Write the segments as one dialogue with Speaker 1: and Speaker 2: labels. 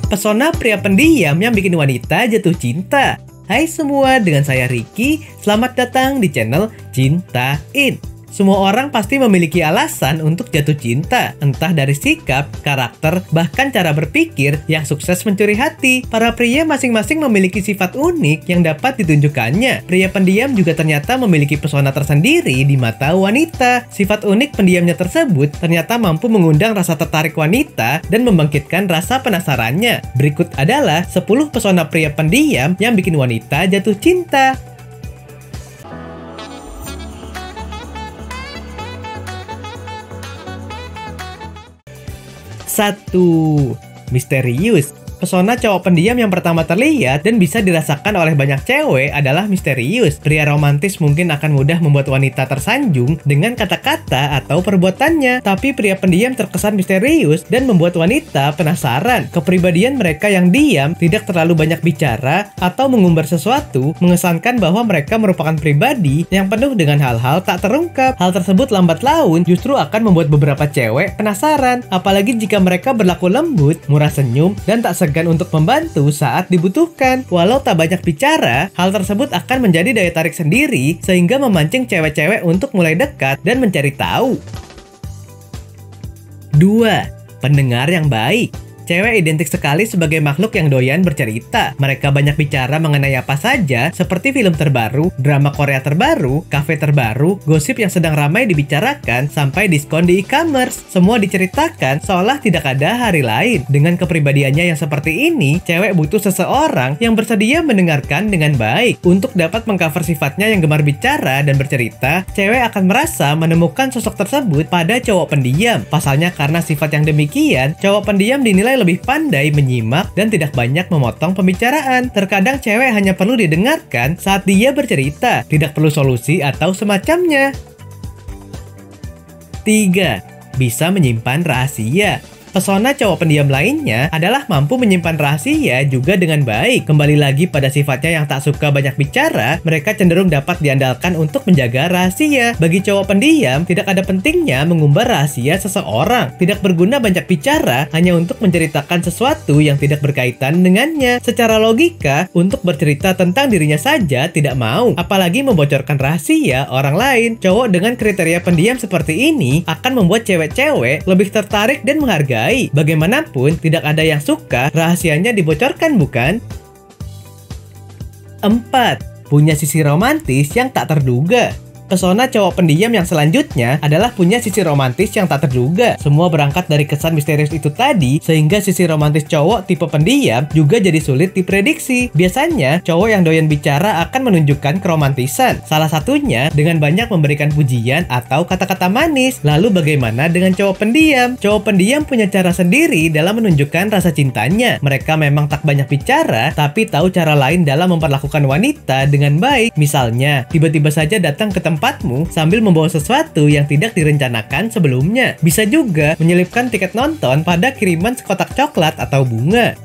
Speaker 1: Pesona pria pendiam yang bikin wanita jatuh cinta. Hai semua, dengan saya Ricky. Selamat datang di channel Cintain. Semua orang pasti memiliki alasan untuk jatuh cinta, entah dari sikap, karakter, bahkan cara berpikir yang sukses mencuri hati. Para pria masing-masing memiliki sifat unik yang dapat ditunjukkannya. Pria pendiam juga ternyata memiliki pesona tersendiri di mata wanita. Sifat unik pendiamnya tersebut ternyata mampu mengundang rasa tertarik wanita dan membangkitkan rasa penasarannya. Berikut adalah 10 pesona pria pendiam yang bikin wanita jatuh cinta. 1. Misterius. Pesona cowok pendiam yang pertama terlihat dan bisa dirasakan oleh banyak cewek adalah misterius. Pria romantis mungkin akan mudah membuat wanita tersanjung dengan kata-kata atau perbuatannya, tapi pria pendiam terkesan misterius dan membuat wanita penasaran. Kepribadian mereka yang diam, tidak terlalu banyak bicara, atau mengumbar sesuatu, mengesankan bahwa mereka merupakan pribadi yang penuh dengan hal-hal tak terungkap. Hal tersebut lambat laun justru akan membuat beberapa cewek penasaran, apalagi jika mereka berlaku lembut, murah senyum, dan tak segan untuk membantu saat dibutuhkan. Walau tak banyak bicara, hal tersebut akan menjadi daya tarik sendiri sehingga memancing cewek-cewek untuk mulai dekat dan mencari tahu. 2. Pendengar yang baik. Cewek identik sekali sebagai makhluk yang doyan bercerita. Mereka banyak bicara mengenai apa saja, seperti film terbaru, drama Korea terbaru, kafe terbaru, gosip yang sedang ramai dibicarakan, sampai diskon di e-commerce. Semua diceritakan seolah tidak ada hari lain. Dengan kepribadiannya yang seperti ini, cewek butuh seseorang yang bersedia mendengarkan dengan baik. Untuk dapat mengcover sifatnya yang gemar bicara dan bercerita, cewek akan merasa menemukan sosok tersebut pada cowok pendiam. Pasalnya karena sifat yang demikian, cowok pendiam dinilai lebih pandai menyimak dan tidak banyak memotong pembicaraan. Terkadang cewek hanya perlu didengarkan saat dia bercerita, tidak perlu solusi atau semacamnya. 3. Bisa menyimpan rahasia. Pesona cowok pendiam lainnya adalah mampu menyimpan rahasia juga dengan baik. Kembali lagi pada sifatnya yang tak suka banyak bicara, mereka cenderung dapat diandalkan untuk menjaga rahasia. Bagi cowok pendiam, tidak ada pentingnya mengumbar rahasia seseorang. Tidak berguna banyak bicara hanya untuk menceritakan sesuatu yang tidak berkaitan dengannya. Secara logika, untuk bercerita tentang dirinya saja tidak mau, apalagi membocorkan rahasia orang lain. Cowok dengan kriteria pendiam seperti ini akan membuat cewek-cewek lebih tertarik dan menghargai. Bagaimanapun, tidak ada yang suka rahasianya dibocorkan, bukan? 4. Punya sisi romantis yang tak terduga. Pesona cowok pendiam yang selanjutnya adalah punya sisi romantis yang tak terduga. Semua berangkat dari kesan misterius itu tadi, sehingga sisi romantis cowok tipe pendiam juga jadi sulit diprediksi. Biasanya, cowok yang doyan bicara akan menunjukkan keromantisan. Salah satunya dengan banyak memberikan pujian atau kata-kata manis. Lalu bagaimana dengan cowok pendiam? Cowok pendiam punya cara sendiri dalam menunjukkan rasa cintanya. Mereka memang tak banyak bicara, tapi tahu cara lain dalam memperlakukan wanita dengan baik. Misalnya, tiba-tiba saja datang ke tempatmu sambil membawa sesuatu yang tidak direncanakan sebelumnya. Bisa juga menyelipkan tiket nonton pada kiriman sekotak coklat atau bunga.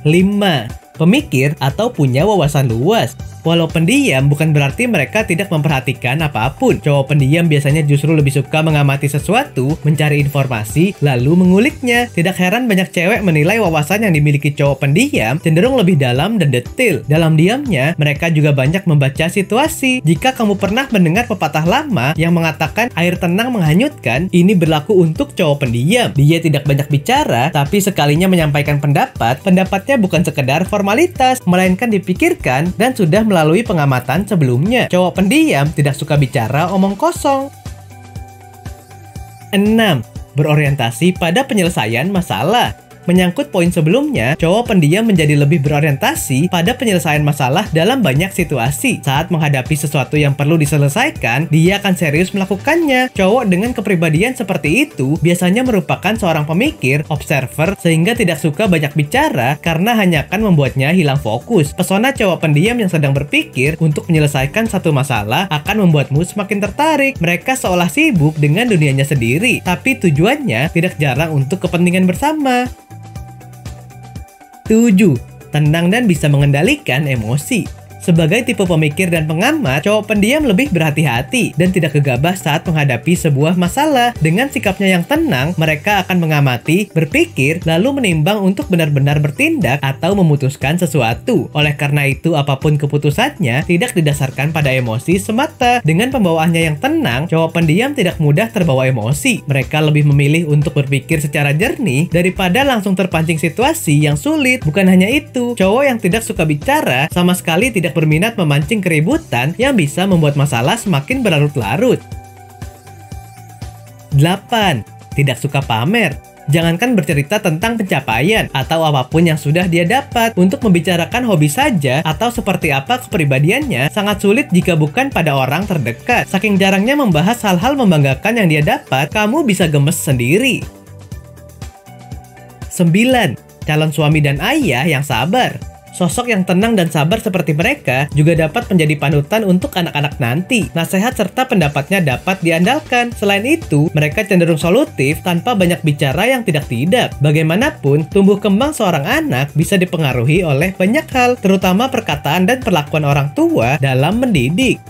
Speaker 1: 5. Pemikir atau punya wawasan luas. Walau pendiam, bukan berarti mereka tidak memperhatikan apapun. Cowok pendiam biasanya justru lebih suka mengamati sesuatu, mencari informasi, lalu menguliknya. Tidak heran banyak cewek menilai wawasan yang dimiliki cowok pendiam cenderung lebih dalam dan detail. Dalam diamnya, mereka juga banyak membaca situasi. Jika kamu pernah mendengar pepatah lama yang mengatakan air tenang menghanyutkan, ini berlaku untuk cowok pendiam. Dia tidak banyak bicara, tapi sekalinya menyampaikan pendapat, pendapatnya bukan sekedar formalitas, melainkan dipikirkan dan sudah melalui pengamatan sebelumnya. Cowok pendiam tidak suka bicara omong kosong. 6. Berorientasi pada penyelesaian masalah. Menyangkut poin sebelumnya, cowok pendiam menjadi lebih berorientasi pada penyelesaian masalah dalam banyak situasi. Saat menghadapi sesuatu yang perlu diselesaikan, dia akan serius melakukannya. Cowok dengan kepribadian seperti itu biasanya merupakan seorang pemikir, observer, sehingga tidak suka banyak bicara karena hanya akan membuatnya hilang fokus. Pesona cowok pendiam yang sedang berpikir untuk menyelesaikan satu masalah akan membuatmu semakin tertarik. Mereka seolah sibuk dengan dunianya sendiri, tapi tujuannya tidak jarang untuk kepentingan bersama. 7. Tenang dan bisa mengendalikan emosi. Sebagai tipe pemikir dan pengamat, cowok pendiam lebih berhati-hati dan tidak gegabah saat menghadapi sebuah masalah. Dengan sikapnya yang tenang, mereka akan mengamati, berpikir, lalu menimbang untuk benar-benar bertindak atau memutuskan sesuatu. Oleh karena itu, apapun keputusannya tidak didasarkan pada emosi semata. Dengan pembawaannya yang tenang, cowok pendiam tidak mudah terbawa emosi. Mereka lebih memilih untuk berpikir secara jernih daripada langsung terpancing situasi yang sulit. Bukan hanya itu, cowok yang tidak suka bicara sama sekali tidak berminat memancing keributan yang bisa membuat masalah semakin berlarut-larut. 8. Tidak suka pamer. Jangankan bercerita tentang pencapaian atau apapun yang sudah dia dapat. Untuk membicarakan hobi saja atau seperti apa kepribadiannya sangat sulit jika bukan pada orang terdekat. Saking jarangnya membahas hal-hal membanggakan yang dia dapat, kamu bisa gemes sendiri. 9. Calon suami dan ayah yang sabar. Sosok yang tenang dan sabar seperti mereka juga dapat menjadi panutan untuk anak-anak nanti. Nasihat serta pendapatnya dapat diandalkan. Selain itu, mereka cenderung solutif tanpa banyak bicara yang tidak-tidak. Bagaimanapun, tumbuh kembang seorang anak bisa dipengaruhi oleh banyak hal, terutama perkataan dan perlakuan orang tua dalam mendidik.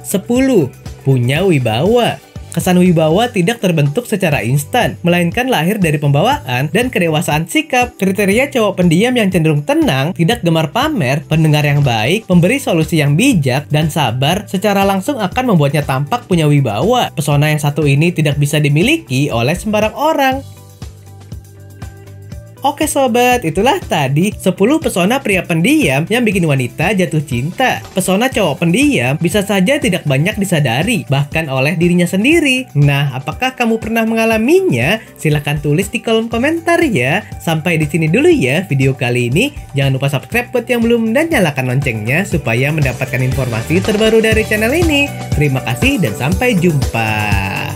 Speaker 1: 10. Punya wibawa. Kesan wibawa tidak terbentuk secara instan, melainkan lahir dari pembawaan dan kedewasaan sikap. Kriteria cowok pendiam yang cenderung tenang, tidak gemar pamer, pendengar yang baik, pemberi solusi yang bijak, dan sabar secara langsung akan membuatnya tampak punya wibawa. Pesona yang satu ini tidak bisa dimiliki oleh sembarang orang. Oke sobat, itulah tadi 10 pesona pria pendiam yang bikin wanita jatuh cinta. Pesona cowok pendiam bisa saja tidak banyak disadari, bahkan oleh dirinya sendiri. Nah, apakah kamu pernah mengalaminya? Silahkan tulis di kolom komentar ya. Sampai di sini dulu ya video kali ini. Jangan lupa subscribe buat yang belum dan nyalakan loncengnya supaya mendapatkan informasi terbaru dari channel ini. Terima kasih dan sampai jumpa.